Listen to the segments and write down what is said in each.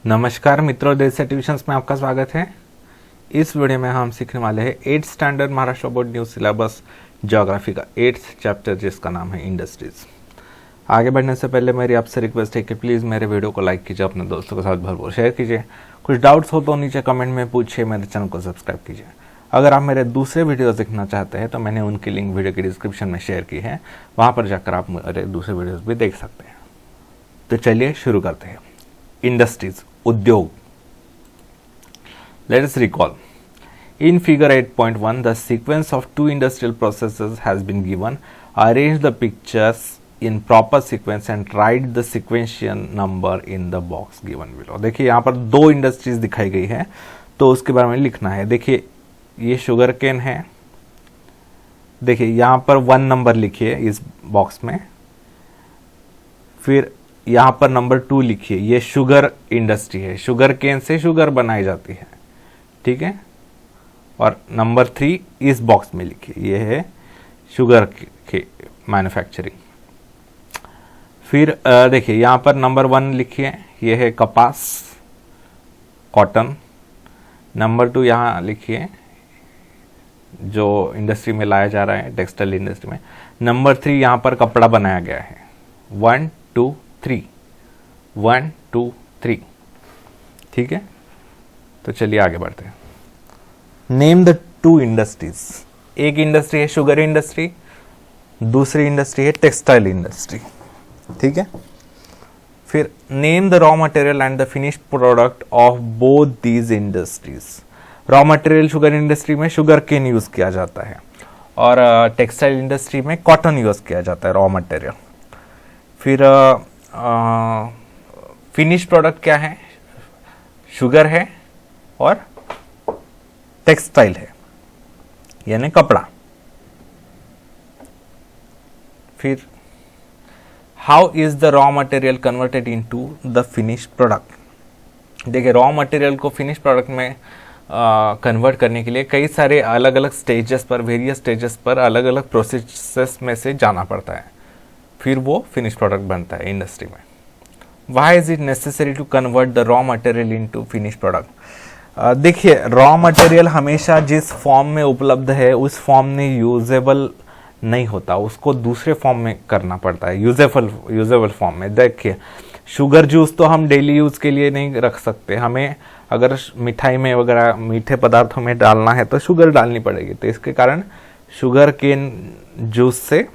नमस्कार मित्रों, देसी ट्यूशंस में आपका स्वागत है। इस वीडियो में हम सीखने वाले हैं 8th standard Maharashtra board new syllabus geography का 8th चैप्टर जिसका नाम है इंडस्ट्रीज। आगे बढ़ने से पहले मेरी आपसे रिक्वेस्ट है कि प्लीज़ मेरे वीडियो को लाइक कीजिए, अपने दोस्तों के साथ भरपूर शेयर कीजिए। कुछ डाउट्स हो तो नीचे कमेंट में पूछिए, मेरे चैनल को सब्सक्राइब कीजिए। अगर आप मेरे दूसरे वीडियोस देखना चाहते हैं तो मैंने उनकी लिंक वीडियो की डिस्क्रिप्शन में शेयर की है, वहाँ पर जाकर आप मेरे दूसरे वीडियोस भी देख सकते हैं। तो चलिए शुरू करते हैं। इंडस्ट्रीज, उद्योग। Let us recall. In figure 8.1, the sequence of two industrial processes has been given. Arrange the pictures in proper sequence and write the sequential number in the box given below. देखिए यहाँ पर दो industries दिखाई गई है, तो उसके बारे में लिखना है। देखिए ये शुगर केन है। देखिए यहाँ पर 1 नंबर लिखिए इस बॉक्स में, फिर यहाँ पर नंबर 2 लिखिए। ये शुगर इंडस्ट्री है, शुगर केन से शुगर बनाई जाती है, ठीक है। और नंबर 3 इस बॉक्स में लिखिए, ये है शुगर के मैन्युफैक्चरिंग। फिर देखिए यहाँ पर नंबर 1 लिखिए, ये है कपास, कॉटन। नंबर 2 यहाँ लिखिए, जो इंडस्ट्री में लाया जा रहा है, टेक्सटाइल इंडस्ट्री में। नंबर 3 यहाँ पर कपड़ा बनाया गया है। 1 2 3, 1 2 3, ठीक है। तो चलिए आगे बढ़ते हैं। Name the two industries. एक इंडस्ट्री है शुगर इंडस्ट्री, दूसरी इंडस्ट्री है टेक्सटाइल इंडस्ट्री, ठीक है। फिर name the raw material and the finished product of both these industries. Raw material sugar industry में शुगर केन यूज किया जाता है और टेक्सटाइल इंडस्ट्री में कॉटन यूज किया जाता है रॉ मटेरियल। फिर फिनिश प्रोडक्ट क्या है? शुगर है और टेक्सटाइल है, यानी कपड़ा। फिर how is the raw material converted into the finish product. देखिए रॉ मटेरियल को फिनिश प्रोडक्ट में कन्वर्ट करने के लिए कई सारे अलग अलग स्टेजेस पर, वेरियस स्टेजेस पर अलग अलग प्रोसेस में से जाना पड़ता है, फिर वो फिनिश प्रोडक्ट बनता है इंडस्ट्री में। Why is it necessary to convert the raw material into finished product? देखिए रॉ मटेरियल हमेशा जिस फॉर्म में उपलब्ध है उस फॉर्म में यूजेबल नहीं होता, उसको दूसरे फॉर्म में करना पड़ता है, यूजेबल फॉर्म में। देखिए शुगर जूस तो हम डेली यूज के लिए नहीं रख सकते, हमें अगर मिठाई में वगैरह मीठे पदार्थों में डालना है तो शुगर डालनी पड़ेगी। तो इसके कारण शुगर केन जूस से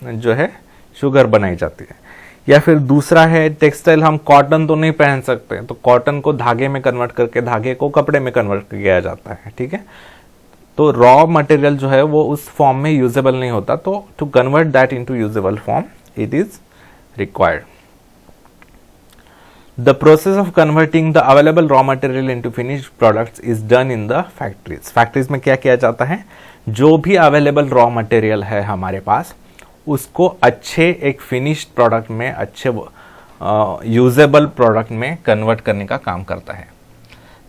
जो है शुगर बनाई जाती है। या फिर दूसरा है टेक्सटाइल, हम कॉटन तो नहीं पहन सकते, तो कॉटन को धागे में कन्वर्ट करके धागे को कपड़े में कन्वर्ट किया जाता है, ठीक है। तो रॉ मटेरियल जो है वो उस फॉर्म में यूजेबल नहीं होता, तो to convert that into usable form it is required. The process of converting the available raw material into finished products is done in the factories. Factories में क्या किया जाता है? जो भी अवेलेबल रॉ मटेरियल है हमारे पास, उसको अच्छे एक फिनिश्ड प्रोडक्ट में, अच्छे यूजेबल प्रोडक्ट में कन्वर्ट करने का काम करता है।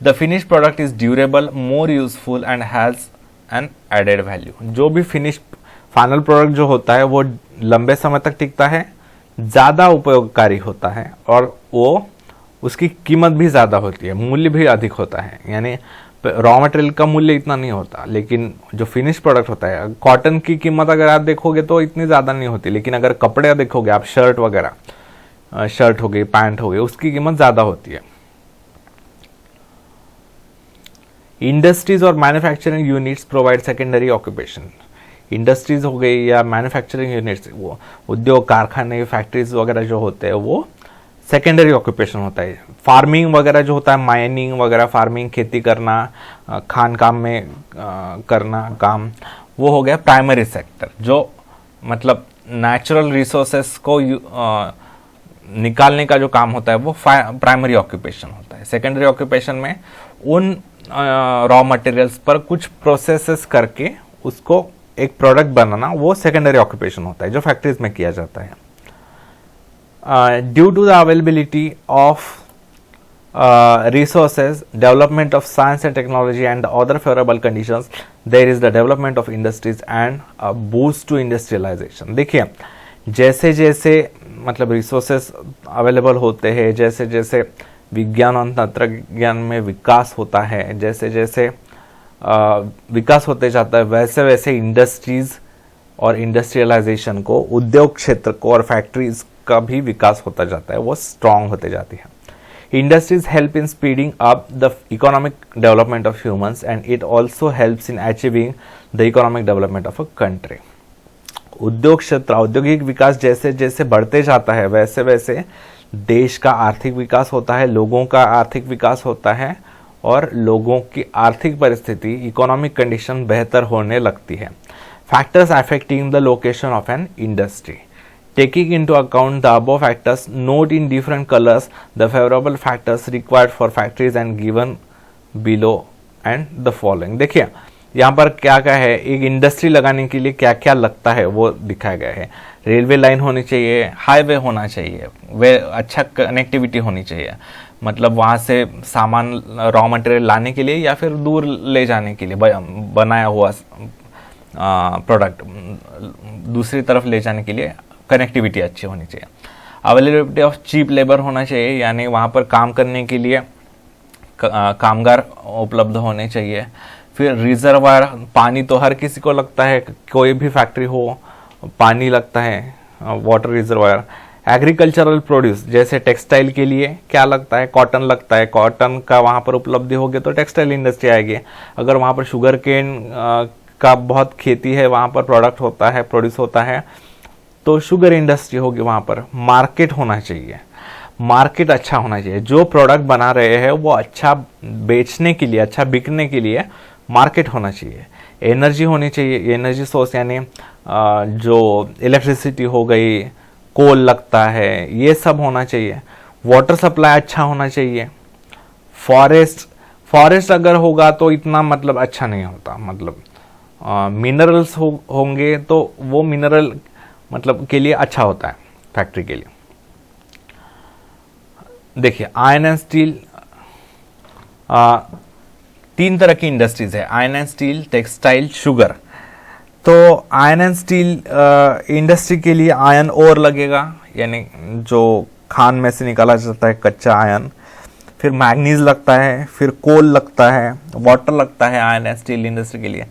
The finished product is durable, more useful and has an added value. जो भी फिनिश्ड फाइनल प्रोडक्ट जो होता है वो लंबे समय तक टिकता है, ज़्यादा उपयोगकारी होता है और वो उसकी कीमत भी ज़्यादा होती है, मूल्य भी अधिक होता है। यानी रॉ मटेरियल का मूल्य इतना नहीं होता, लेकिन जो फिनिश प्रोडक्ट होता है, कॉटन की कीमत अगर आप देखोगे तो इतनी ज़्यादा नहीं होती, लेकिन अगर कपड़े देखोगे आप, शर्ट वगैरह, शर्ट हो गई, पैंट हो गई, उसकी कीमत ज़्यादा होती है। इंडस्ट्रीज और manufacturing units provide secondary occupation. Industries हो गई या मैन्युफैक्चरिंग यूनिट्स, वो उद्योग, कारखाने, फैक्ट्रीज वगैरह जो होते हैं वो सेकेंडरी ऑक्यूपेशन होता है। फार्मिंग वगैरह जो होता है, माइनिंग वगैरह, फार्मिंग, खेती करना, खान काम में करना काम, वो हो गया प्राइमरी सेक्टर। जो मतलब नेचुरल रिसोर्सेस को निकालने का जो काम होता है वो प्राइमरी ऑक्यूपेशन होता है। सेकेंडरी ऑक्यूपेशन में उन रॉ मटेरियल्स पर कुछ प्रोसेसेस करके उसको एक प्रोडक्ट बनाना, वो सेकेंडरी ऑक्यूपेशन होता है जो फैक्ट्रीज में किया जाता है। Due to the availability of resources, development of science and technology and other favorable conditions, there is the development of industries and a boost to industrialization. देखिए जैसे जैसे मतलब रिसोर्सेस अवेलेबल होते हैं, जैसे जैसे विज्ञान और तंत्रज्ञान में विकास होता है, जैसे जैसे विकास होते जाता है वैसे वैसे इंडस्ट्रीज और इंडस्ट्रियलाइजेशन को, उद्योग क्षेत्र को और फैक्ट्रीज का भी विकास होता जाता है, वो स्ट्रांग होते जाती है। Industries help in speeding up the economic development of humans and it also helps in achieving the economic development of a country. उद्योग क्षेत्र, औद्योगिक विकास जैसे जैसे बढ़ते जाता है वैसे वैसे देश का आर्थिक विकास होता है, लोगों का आर्थिक विकास होता है और लोगों की आर्थिक परिस्थिति, इकोनॉमिक कंडीशन बेहतर होने लगती है। Factors affecting the location of an industry, taking into account the above factors, note in different colours the favourable factors required for factories and given below and the following. देखिए यहाँ पर क्या क्या है, एक इंडस्ट्री लगाने के लिए क्या क्या लगता है वो दिखाया गया है। रेलवे लाइन होनी चाहिए, हाईवे होना चाहिए, वे अच्छा कनेक्टिविटी होनी चाहिए, मतलब वहाँ से सामान रॉ मटेरियल लाने के लिए या फिर दूर ले जाने के लिए बनाया हुआ प्रोडक्ट दूसरी तरफ ले जाने के लिए कनेक्टिविटी अच्छी होनी चाहिए। अवेलेबिलिटी ऑफ चीप लेबर होना चाहिए, यानी वहाँ पर काम करने के लिए कामगार उपलब्ध होने चाहिए। फिर रिजर्वायर, पानी तो हर किसी को लगता है, कोई भी फैक्ट्री हो पानी लगता है, वाटर रिजर्वायर। एग्रीकल्चरल प्रोड्यूस, जैसे टेक्सटाइल के लिए क्या लगता है, कॉटन लगता है, कॉटन का वहाँ पर उपलब्धि होगी तो टेक्सटाइल इंडस्ट्री आएगी। अगर वहाँ पर शुगर केन का बहुत खेती है, वहाँ पर प्रोडक्ट होता है, प्रोड्यूस होता है, तो शुगर इंडस्ट्री होगी वहाँ पर। मार्केट होना चाहिए, मार्केट अच्छा होना चाहिए, जो प्रोडक्ट बना रहे हैं वो अच्छा बेचने के लिए, अच्छा बिकने के लिए मार्केट होना चाहिए। एनर्जी होनी चाहिए, एनर्जी सोर्स यानी जो इलेक्ट्रिसिटी हो गई, कोल लगता है, ये सब होना चाहिए। वाटर सप्लाई अच्छा होना चाहिए। फॉरेस्ट अगर होगा तो इतना मतलब अच्छा नहीं होता, मतलब मिनरल्स होंगे तो वो मिनरल मतलब के लिए अच्छा होता है फैक्ट्री के लिए। देखिए आयरन एंड स्टील, तीन तरह की इंडस्ट्रीज है, iron and steel, textile, sugar. तो आयरन एंड स्टील इंडस्ट्री के लिए आयरन ओर लगेगा, यानी जो खान में से निकाला जाता है कच्चा आयरन। फिर मैग्नीज लगता है, फिर कोल लगता है, वाटर लगता है आयरन एंड स्टील इंडस्ट्री के लिए।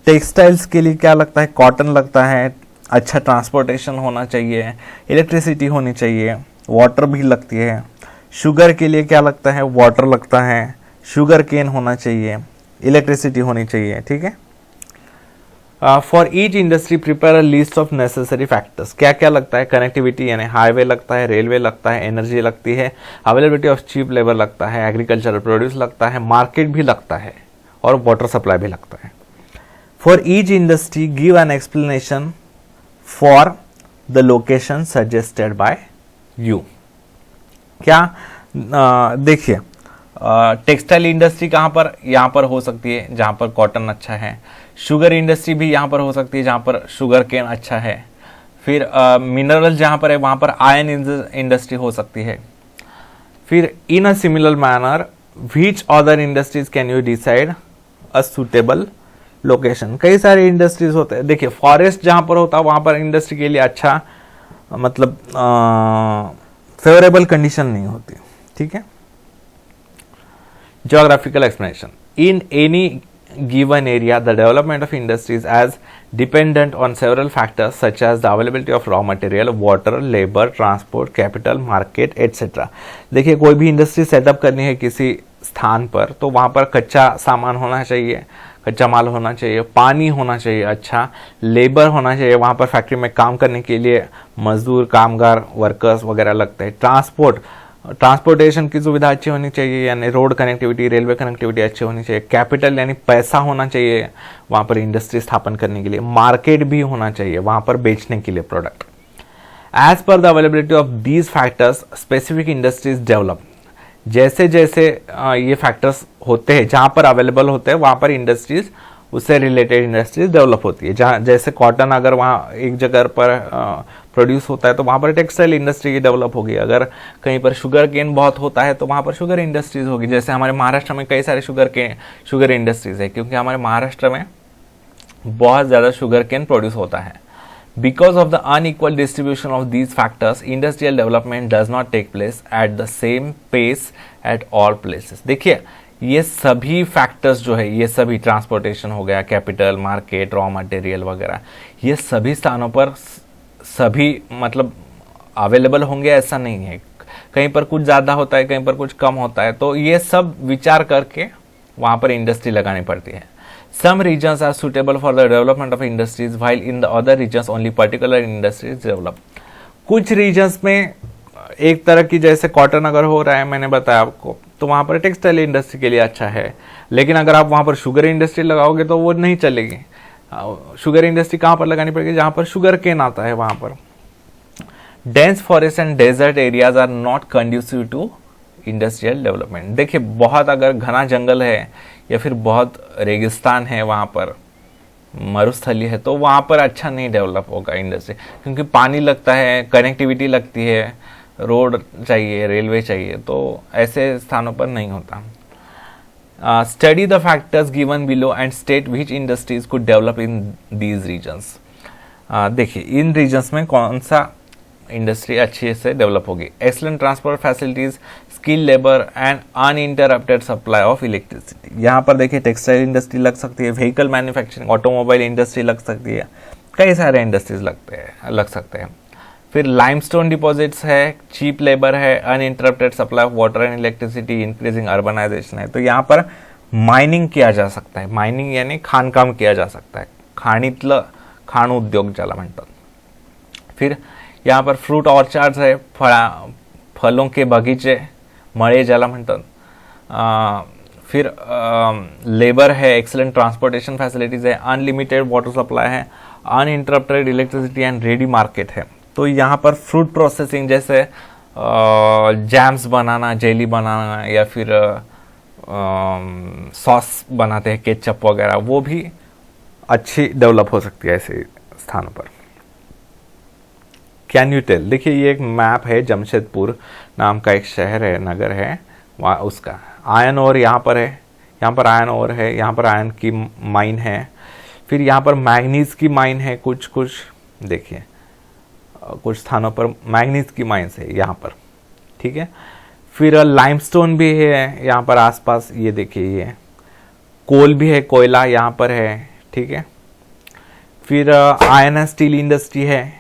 टेक्सटाइल्स के लिए क्या लगता है, कॉटन लगता है, अच्छा ट्रांसपोर्टेशन होना चाहिए, इलेक्ट्रिसिटी होनी चाहिए, वाटर भी लगती है। शुगर के लिए क्या लगता है, वाटर लगता है, शुगर केन होना चाहिए, इलेक्ट्रिसिटी होनी चाहिए, ठीक है। For each industry prepare a list of necessary factors, क्या क्या लगता है, कनेक्टिविटी यानी हाईवे लगता है, रेलवे लगता है, एनर्जी लगती है, अवेलेबिलिटी ऑफ चीप लेबर लगता है, एग्रीकल्चरल प्रोड्यूस लगता है, मार्केट भी लगता है और वाटर सप्लाई भी लगता है। For each industry give an explanation for the location suggested by you. क्या देखिए टेक्सटाइल इंडस्ट्री कहाँ पर, यहाँ पर हो सकती है जहाँ पर कॉटन अच्छा है। शुगर इंडस्ट्री भी यहाँ पर हो सकती है जहाँ पर शुगर केन अच्छा है। फिर मिनरल जहाँ पर है वहाँ पर आयरन इंडस्ट्री हो सकती है। फिर in a similar manner which other industries can you decide a suitable location. कई सारे इंडस्ट्रीज होते हैं। देखिए फॉरेस्ट जहाँ पर होता है वहाँ पर इंडस्ट्री के लिए अच्छा मतलब फेवरेबल कंडीशन नहीं होती, ठीक है। Geographical explanation. In any given area, the development of industries as dependent on several factors such as the availability of raw material, water, labor, transport, capital, market, etc. देखिए कोई भी इंडस्ट्री सेटअप करनी है किसी स्थान पर तो वहाँ पर कच्चा सामान होना चाहिए, कच्चा माल होना चाहिए, पानी होना चाहिए, अच्छा लेबर होना चाहिए, वहाँ पर फैक्ट्री में काम करने के लिए मजदूर, कामगार, वर्कर्स वगैरह लगते हैं। ट्रांसपोर्टेशन की सुविधा अच्छी होनी चाहिए, यानी रोड कनेक्टिविटी, रेलवे कनेक्टिविटी अच्छी होनी चाहिए। कैपिटल यानी पैसा होना चाहिए वहाँ पर इंडस्ट्री स्थापन करने के लिए। मार्केट भी होना चाहिए वहाँ पर बेचने के लिए product. As per the availability of these factors specific industries develop. जैसे जैसे ये फैक्टर्स होते हैं जहाँ पर अवेलेबल होते हैं वहाँ पर इंडस्ट्रीज, उससे रिलेटेड इंडस्ट्रीज डेवलप होती है। जहाँ जैसे कॉटन अगर वहाँ एक जगह पर प्रोड्यूस होता है तो वहाँ पर टेक्सटाइल इंडस्ट्री डेवलप होगी। अगर कहीं पर शुगर केन बहुत होता है तो वहाँ पर शुगर इंडस्ट्रीज होगी। जैसे हमारे महाराष्ट्र में कई सारे शुगर इंडस्ट्रीज है, क्योंकि हमारे महाराष्ट्र में बहुत ज़्यादा शुगर केन प्रोड्यूस होता है। Because of the unequal distribution of these factors, industrial development does not take place at the same pace at all places. देखिए ये सभी फैक्टर्स जो है, ये सभी ट्रांसपोर्टेशन हो गया, कैपिटल, मार्केट, रॉ मटेरियल वगैरह, ये सभी स्थानों पर सभी मतलब अवेलेबल होंगे ऐसा नहीं है। कहीं पर कुछ ज़्यादा होता है, कहीं पर कुछ कम होता है, तो ये सब विचार करके वहाँ पर इंडस्ट्री लगानी पड़ती है। Some regions are suitable for the development of industries, while in the other regions only particular industries develop. कुछ रीजन्स में एक तरह की, जैसे कॉटन अगर हो रहा है, मैंने बताया आपको, तो वहाँ पर टेक्सटाइल इंडस्ट्री के लिए अच्छा है, लेकिन अगर आप वहाँ पर शुगर इंडस्ट्री लगाओगे तो वो नहीं चलेगी। शुगर इंडस्ट्री कहाँ पर लगानी पड़ेगी? जहाँ पर शुगर केन आता है वहाँ पर। Dense forest and desert areas are not conducive to industrial development. देखिए बहुत अगर घना जंगल है या फिर बहुत रेगिस्तान है, वहाँ पर मरुस्थली है, तो वहाँ पर अच्छा नहीं डेवलप होगा इंडस्ट्री, क्योंकि पानी लगता है, कनेक्टिविटी लगती है, रोड चाहिए, रेलवे चाहिए, तो ऐसे स्थानों पर नहीं होता। Study the factors given below and state which industries could develop in these regions. देखिए इन रीजन्स में कौन सा इंडस्ट्री अच्छे से डेवलप होगी। Excellent transport facilities, skill labour and uninterrupted supply of electricity. यहाँ पर देखिए टेक्सटाइल इंडस्ट्री लग सकती है, व्हीकल मैन्युफैक्चरिंग, ऑटोमोबाइल इंडस्ट्री लग सकती है, कई सारे इंडस्ट्रीज लग सकते हैं। फिर लाइमस्टोन डिपॉजिट्स है, चीप लेबर है, uninterrupted supply of water and electricity, increasing urbanisation है, तो यहाँ पर माइनिंग किया जा सकता है। माइनिंग यानी खाणकाम किया जा सकता है, खाणीतलं खाण उद्योग ज्याला म्हणतात। फिर यहाँ पर फ्रूट ऑर्चार्ड्स है, फलों के बगीचे, मळे ज्याला म्हणतात। फिर लेबर है, एक्सलेंट ट्रांसपोर्टेशन फैसिलिटीज है, अनलिमिटेड वाटर सप्लाई है, uninterrupted electricity and ready market है। तो यहाँ पर फ्रूट प्रोसेसिंग जैसे जैम्स बनाना, जेली बनाना, या फिर सॉस बनाते हैं, केचप वगैरह, वो भी अच्छी डेवलप हो सकती है ऐसे स्थानों पर। कैन यू टेल, देखिए ये एक मैप है, जमशेदपुर नाम का एक शहर है, नगर है, वहाँ उसका आयन ओर यहाँ पर है, यहाँ पर आयन ओर है, यहाँ पर आयन की माइन है, फिर यहाँ पर मैग्नीज की माइन है, कुछ देखिए कुछ स्थानों पर मैग्नीज की माइन्स है यहाँ पर, ठीक है। फिर लाइमस्टोन भी है यहाँ पर आसपास, ये देखिए ये कोल भी है, कोयला यहाँ पर है, ठीक है। फिर आयरन एंड स्टील इंडस्ट्री है,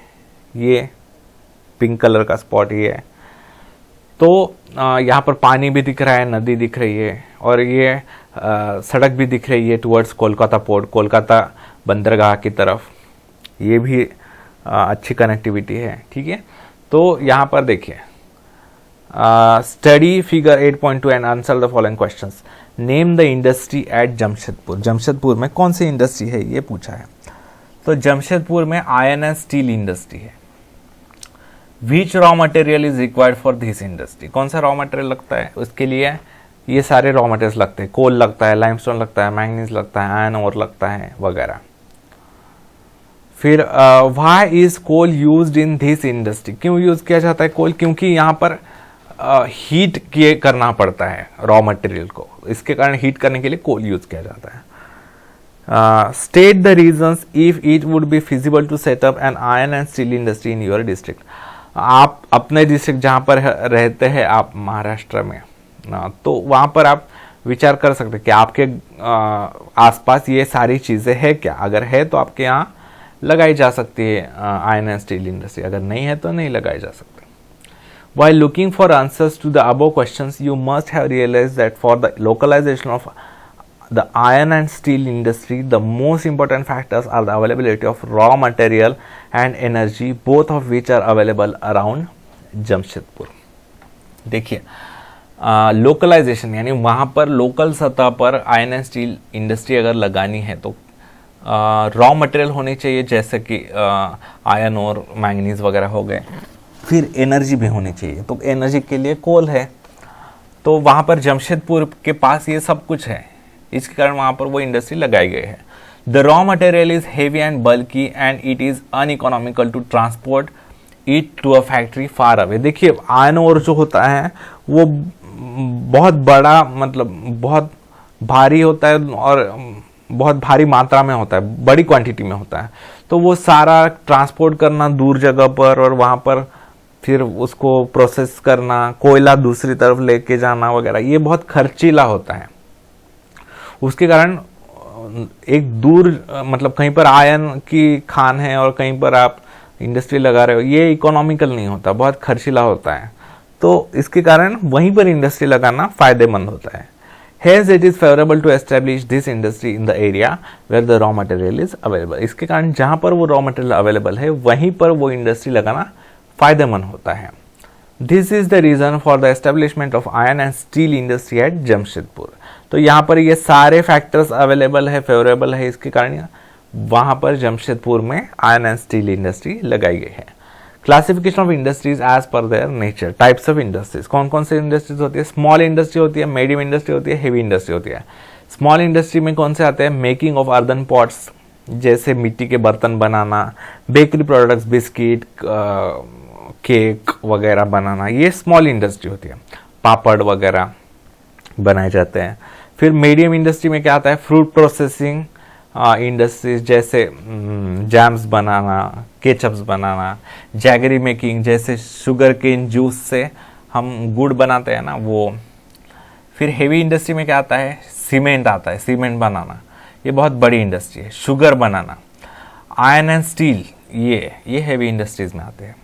ये पिंक कलर का स्पॉट ये है। तो यहाँ पर पानी भी दिख रहा है, नदी दिख रही है, और ये सड़क भी दिख रही है टुवर्ड्स कोलकाता पोर्ट, कोलकाता बंदरगाह की तरफ, ये भी अच्छी कनेक्टिविटी है, ठीक है। तो यहाँ पर देखिए study figure 8.2 and answer the following questions. Name the industry at Jamshedpur. Jamshedpur में कौन सी इंडस्ट्री है ये पूछा है। तो जमशेदपुर में आयरन एंड स्टील इंडस्ट्री है। Which raw material is required for this industry. कौन सा रॉ मटेरियल लगता है उसके लिए? ये सारे रॉ मटेरियल लगते हैं, कोल लगता है, लाइमस्टोन लगता है, मैंगनीज लगता है, आयरन ओर लगता है वगैरह। फिर why is coal used in this industry. क्यों यूज किया जाता है कोल? क्योंकि यहाँ पर हीट करना पड़ता है रॉ मटेरियल को, इसके कारण हीट करने के लिए कोल यूज किया जाता है। State the reasons if it would be feasible to set up an iron and steel industry in your district. आप अपने डिस्ट्रिक्ट जहाँ पर रहते हैं आप महाराष्ट्र में, तो वहाँ पर आप विचार कर सकते हैं कि आपके आसपास ये सारी चीज़ें है क्या। अगर है तो आपके यहाँ लगाई जा सकती है आयरन एंड स्टील इंडस्ट्री, अगर नहीं है तो नहीं लगाई जा सकती। While looking for answers to the above questions, you must have realized that for the localization of the iron and steel industry, the most important factors are the availability of raw material and energy, both of which are available around Jamshedpur. देखिए localisation यानी वहाँ पर local सतह पर iron and steel industry अगर लगानी है तो रॉ मटेरियल होनी चाहिए, जैसे कि आयरन और मैंगनीज वगैरह हो गए। फिर एनर्जी भी होनी चाहिए, तो एनर्जी के लिए कोल है, तो वहाँ पर जमशेदपुर के पास ये सब कुछ है, इसके कारण वहाँ पर वो इंडस्ट्री लगाई गई है। The raw material is heavy and bulky and it is uneconomical to transport it to a factory far away. देखिए आयरन ओर जो होता है वो बहुत बड़ा, मतलब बहुत भारी होता है और बहुत भारी मात्रा में होता है, बड़ी क्वांटिटी में होता है, तो वो सारा ट्रांसपोर्ट करना दूर जगह पर और वहाँ पर फिर उसको प्रोसेस करना, कोयला दूसरी तरफ लेके जाना वगैरह, ये बहुत खर्चीला होता है। उसके कारण एक दूर मतलब कहीं पर आयन की खान है और कहीं पर आप इंडस्ट्री लगा रहे हो, ये इकोनॉमिकल नहीं होता, बहुत खर्चीला होता है। तो इसके कारण वहीं पर इंडस्ट्री लगाना फायदेमंद होता है। Hence it is favorable to establish this industry in the area where the raw material is available. इसके कारण जहां पर वो रॉ मटेरियल अवेलेबल है वहीं पर वो इंडस्ट्री लगाना फायदेमंद होता है। This is the reason for the establishment of iron and steel industry at Jamshedpur. तो यहाँ पर ये सारे फैक्टर्स अवेलेबल है, फेवरेबल है, इसके कारण वहां पर जमशेदपुर में आयरन एंड स्टील इंडस्ट्री लगाई गई है। Classification of industries as per their nature. Types of industries, कौन कौन से इंडस्ट्रीज होती है? स्मॉल इंडस्ट्री होती है, मीडियम इंडस्ट्री होती है, हेवी इंडस्ट्री होती है। स्मॉल इंडस्ट्री में कौन से आते हैं? मेकिंग ऑफ अर्दन पॉट्स, जैसे मिट्टी के बर्तन बनाना, बेकरी प्रोडक्ट्स, बिस्किट, केक वगैरह बनाना, ये स्मॉल इंडस्ट्री होती है। पापड़ वगैरह बनाए जाते हैं। फिर मीडियम इंडस्ट्री में क्या आता है? फ्रूट प्रोसेसिंग इंडस्ट्रीज, जैसे जैम्स बनाना, केचप्स बनाना, जैगरी मेकिंग, जैसे शुगर केन जूस से हम गुड़ बनाते हैं ना, वो। फिर हेवी इंडस्ट्री में क्या आता है? सीमेंट आता है, सीमेंट बनाना, ये बहुत बड़ी इंडस्ट्री है। शुगर बनाना, आयरन एंड स्टील, ये हेवी इंडस्ट्रीज में आते हैं।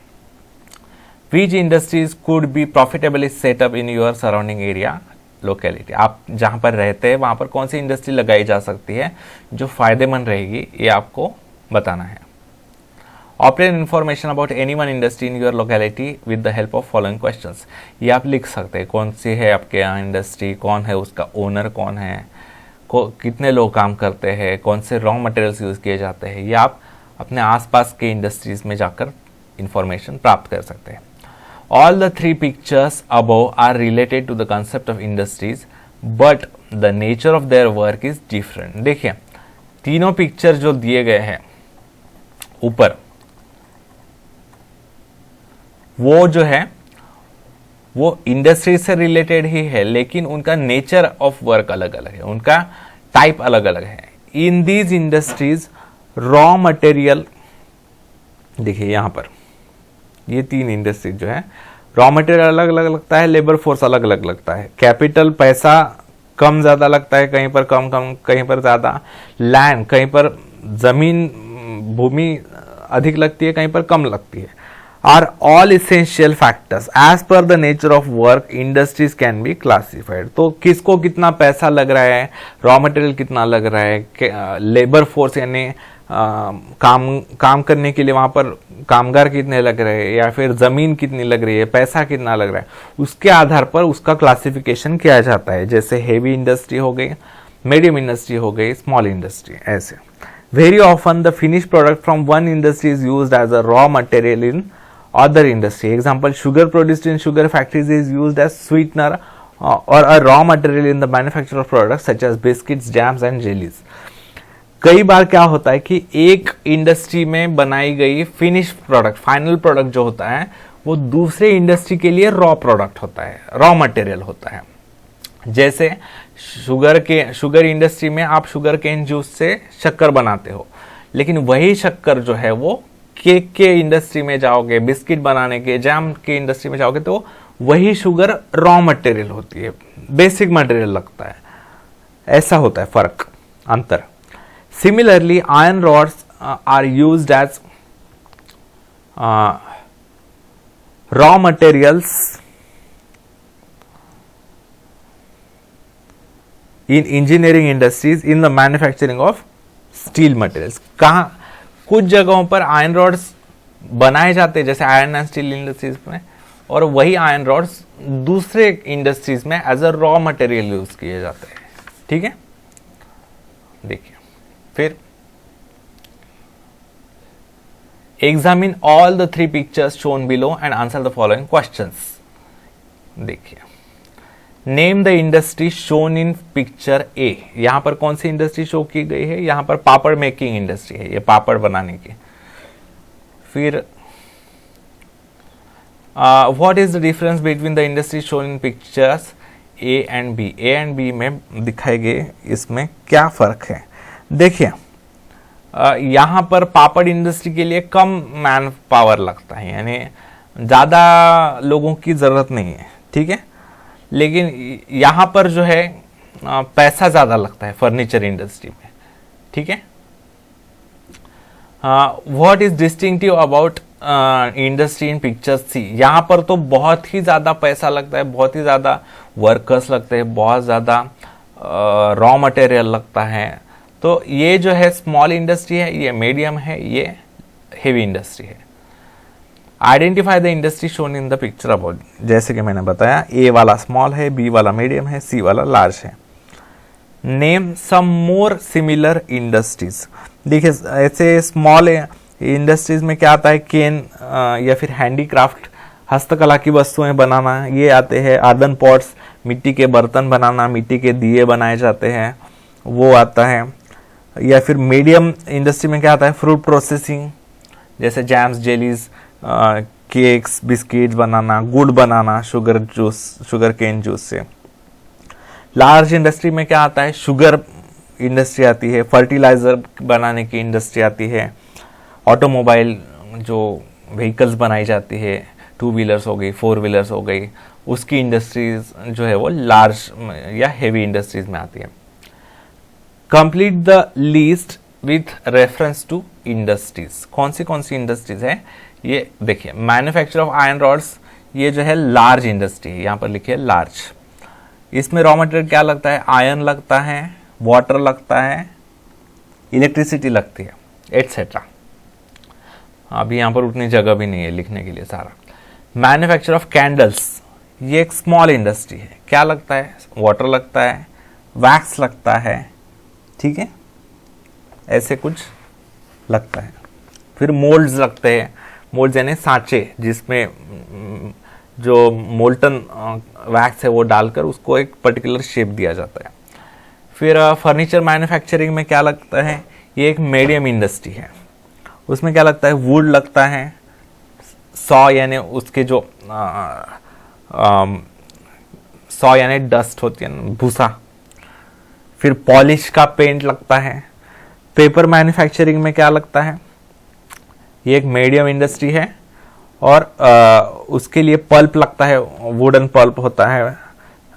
Which industries could be profitably set up in your surrounding area locality. आप जहां पर रहते हैं वहां पर कौन सी इंडस्ट्री लगाई जा सकती है जो फायदेमंद रहेगी, ये आपको बताना है। Obtain information about any one industry in your locality with the help of following questions. ये आप लिख सकते हैं, कौन सी है आपके यहाँ इंडस्ट्री, कौन है उसका ओनर, कौन है, कितने लोग काम करते हैं, कौन से रॉ मटेरियल्स यूज किए जाते हैं। ये आप अपने आसपास के इंडस्ट्रीज में जाकर इंफॉर्मेशन प्राप्त कर सकते हैं। All the three pictures above are related to the concept of industries, but the nature of their work is different. देखिए, तीनों पिक्चर जो दिए गए हैं ऊपर, वो जो है वो इंडस्ट्री से रिलेटेड ही है, लेकिन उनका नेचर ऑफ वर्क अलग अलग है, उनका टाइप अलग अलग है। In these industries raw material, देखिए यहां पर ये तीन इंडस्ट्री जो है, रॉ मटेरियल अलग अलग लगता है, लेबर फोर्स अलग अलग लगता है, कैपिटल पैसा कम ज्यादा लगता है, कहीं पर कम कहीं पर ज्यादा, लैंड कहीं पर जमीन भूमि अधिक लगती है, कहीं पर कम लगती है। Are all essential factors as per the nature of work industries can be classified. तो किसको कितना पैसा लग रहा है, रॉ मटेरियल कितना लग रहा है, लेबर फोर्स यानी काम करने के लिए वहां पर कामगार कितने लग रहे हैं, या फिर जमीन कितनी लग रही है, पैसा कितना लग रहा है, उसके आधार पर उसका क्लासिफिकेशन किया जाता है। जैसे हेवी इंडस्ट्री हो गई, मीडियम इंडस्ट्री हो गई, स्मॉल इंडस्ट्री, ऐसे। Very often the finish product from one industry is used as a raw material in other industry. Example, sugar produced in sugar factories is used as sweetener और a raw material in the manufacture of products such as biscuits, jams and jellies. कई बार क्या होता है कि एक industry में बनाई गई फिनिश प्रोडक्ट, फाइनल प्रोडक्ट जो होता है, वो दूसरे इंडस्ट्री के लिए रॉ प्रोडक्ट होता है, रॉ मटेरियल होता है। जैसे शुगर इंडस्ट्री में आप शुगर केन जूस से शक्कर बनाते हो, लेकिन वही शक्कर जो है वो केक के इंडस्ट्री में जाओगे, बिस्किट बनाने के, जैम के इंडस्ट्री में जाओगे, तो वही शुगर रॉ मटेरियल होती है, बेसिक मटेरियल लगता है। ऐसा होता है फर्क, अंतर। Similarly, iron rods are used as raw materials in engineering industries in the manufacturing of steel materials. कहाँ कुछ जगहों पर आयरन रॉड्स बनाए जाते हैं, जैसे आयरन एंड स्टील इंडस्ट्रीज में, और वही आयरन रॉड्स दूसरे इंडस्ट्रीज में as a raw material use किए जाते हैं। ठीक है, देखिए फिर examine all the three pictures shown below and answer the following questions. देखिए, name the industry shown in picture A. यहां पर कौन सी इंडस्ट्री शो की गई है? यहां पर पापड़ मेकिंग इंडस्ट्री है, ये पापड़ बनाने की। फिर what is the difference between the industry shown in pictures A and B. A and B में दिखाए गए इसमें क्या फर्क है? देखिए, यहाँ पर पापड़ इंडस्ट्री के लिए कम मैन पावर लगता है, यानी ज़्यादा लोगों की ज़रूरत नहीं है, ठीक है। लेकिन यहाँ पर जो है पैसा ज़्यादा लगता है फर्नीचर इंडस्ट्री में, ठीक है। What is distinctive about industry in pictures C, यहाँ पर तो बहुत ही ज़्यादा पैसा लगता है, बहुत ही ज़्यादा वर्कर्स लगते हैं, बहुत ज़्यादा रॉ मटेरियल लगता है। तो ये जो है स्मॉल इंडस्ट्री है, ये मीडियम है, ये हेवी इंडस्ट्री है। Identify the industry shown in the picture about, जैसे कि मैंने बताया ए वाला स्मॉल है, बी वाला मीडियम है, सी वाला लार्ज है। Name some more similar industries, देखिए ऐसे स्मॉल इंडस्ट्रीज में क्या आता है, केन या फिर हैंडीक्राफ्ट, हस्तकला की वस्तुएं बनाना, ये आते हैं। अर्दन पॉट्स, मिट्टी के बर्तन बनाना, मिट्टी के दिए बनाए जाते हैं, वो आता है। या फिर मीडियम इंडस्ट्री में क्या आता है, फ्रूट प्रोसेसिंग, जैसे जैम्स, जेलीज, केक्स, बिस्किट्स बनाना, गुड़ बनाना, शुगर केन जूस से। लार्ज इंडस्ट्री में क्या आता है, शुगर इंडस्ट्री आती है, फर्टिलाइजर बनाने की इंडस्ट्री आती है, ऑटोमोबाइल जो व्हीकल्स बनाई जाती है, 2 व्हीलर्स हो गई, 4 व्हीलर्स हो गई, उसकी इंडस्ट्रीज जो है वो लार्ज या हेवी इंडस्ट्रीज में आती है। Complete the list with reference to industries, कौन सी इंडस्ट्रीज है ये देखिए। मैन्युफैक्चर ऑफ आयरन रॉड्स, ये जो है लार्ज इंडस्ट्री है, यहाँ पर लिखिए लार्ज। इसमें रॉ मटेरियल क्या लगता है, आयरन लगता है, वाटर लगता है, इलेक्ट्रिसिटी लगती है, एटसेट्रा। अभी यहाँ पर उतनी जगह भी नहीं है लिखने के लिए सारा। मैन्युफैक्चर ऑफ कैंडल्स, ये एक स्मॉल इंडस्ट्री है, क्या लगता है, वाटर लगता है, वैक्स लगता है, ठीक है, ऐसे कुछ लगता है। फिर मोल्ड्स लगते हैं, मोल्ड्स यानी सांचे, जिसमें जो मोल्टन वैक्स है वो डालकर उसको एक पर्टिकुलर शेप दिया जाता है। फिर फर्नीचर मैन्युफैक्चरिंग में क्या लगता है, ये एक मीडियम इंडस्ट्री है, उसमें क्या लगता है, वुड लगता है, सॉ यानी उसके जो सॉ यानी डस्ट होती है, भूसा। फिर पॉलिश का पेंट लगता है। पेपर मैन्युफैक्चरिंग में क्या लगता है, ये एक मीडियम इंडस्ट्री है और उसके लिए पल्प लगता है, वुडन पल्प होता है,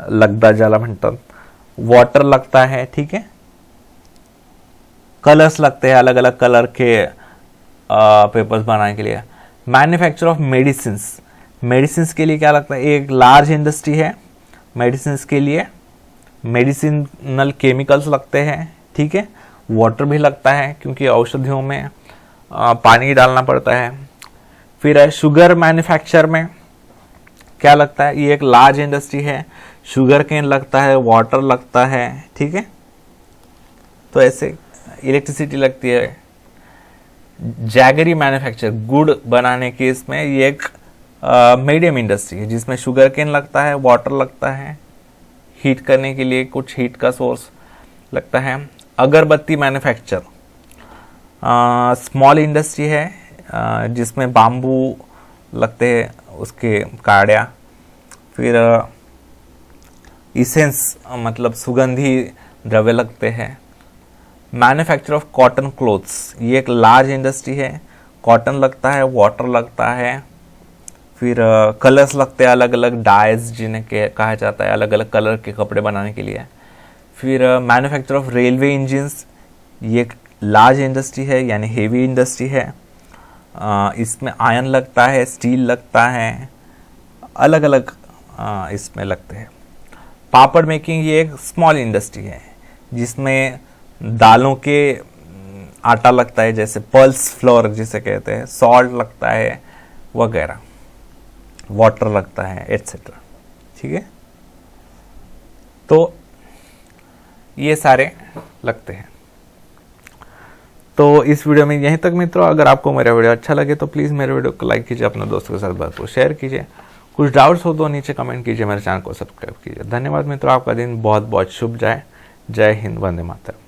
लगदा ज्याला म्हणतात। वाटर लगता है, ठीक है। कलर्स लगते हैं, अलग अलग कलर के पेपर्स बनाने के लिए। मैन्युफैक्चर ऑफ मेडिसिन्स, मेडिसिन्स के लिए क्या लगता है, एक लार्ज इंडस्ट्री है। मेडिसिन्स के लिए मेडिसिनल केमिकल्स लगते हैं, ठीक है। वाटर भी लगता है क्योंकि औषधियों में पानी डालना पड़ता है। फिर शुगर मैन्युफैक्चर में क्या लगता है, ये एक लार्ज इंडस्ट्री है, शुगर केन लगता है, वाटर लगता है, ठीक है। तो ऐसे इलेक्ट्रिसिटी लगती है। जैगरी मैन्युफैक्चर, गुड़ बनाने के, इसमें ये एक मीडियम इंडस्ट्री है जिसमें शुगर केन लगता है, वाटर लगता है, हीट करने के लिए कुछ हीट का सोर्स लगता है। अगरबत्ती मैन्युफैक्चर स्मॉल इंडस्ट्री है जिसमें बाम्बू लगते हैं, उसके काड़िया। फिर इसेंस मतलब सुगंधी द्रव्य लगते हैं। मैन्युफैक्चर ऑफ कॉटन क्लोथ्स, ये एक लार्ज इंडस्ट्री है, कॉटन लगता है, वाटर लगता है। फिर कलर्स लगते हैं, अलग अलग डाइज जिन्हें कहा जाता है, अलग अलग कलर के कपड़े बनाने के लिए। फिर मैन्युफैक्चर ऑफ रेलवे इंजिन्स, ये एक लार्ज इंडस्ट्री है यानी हेवी इंडस्ट्री है। इसमें आयरन लगता है, स्टील लगता है, अलग अलग इसमें लगते हैं। पापड़ मेकिंग, ये एक स्मॉल इंडस्ट्री है जिसमें दालों के आटा लगता है, जैसे पल्स फ्लोर जिसे कहते हैं, सॉल्ट लगता है वगैरह, वाटर लगता है, एटसेट्रा, ठीक है। तो ये सारे लगते हैं। तो इस वीडियो में यहीं तक मित्रों। अगर आपको मेरा वीडियो अच्छा लगे तो प्लीज़ मेरे वीडियो को लाइक कीजिए, अपने दोस्तों के साथ भरपूर शेयर कीजिए। कुछ डाउट्स हो तो नीचे कमेंट कीजिए, मेरे चैनल को सब्सक्राइब कीजिए। धन्यवाद मित्रों, आपका दिन बहुत बहुत शुभ जाए। जय हिंद, वंदे मातरम।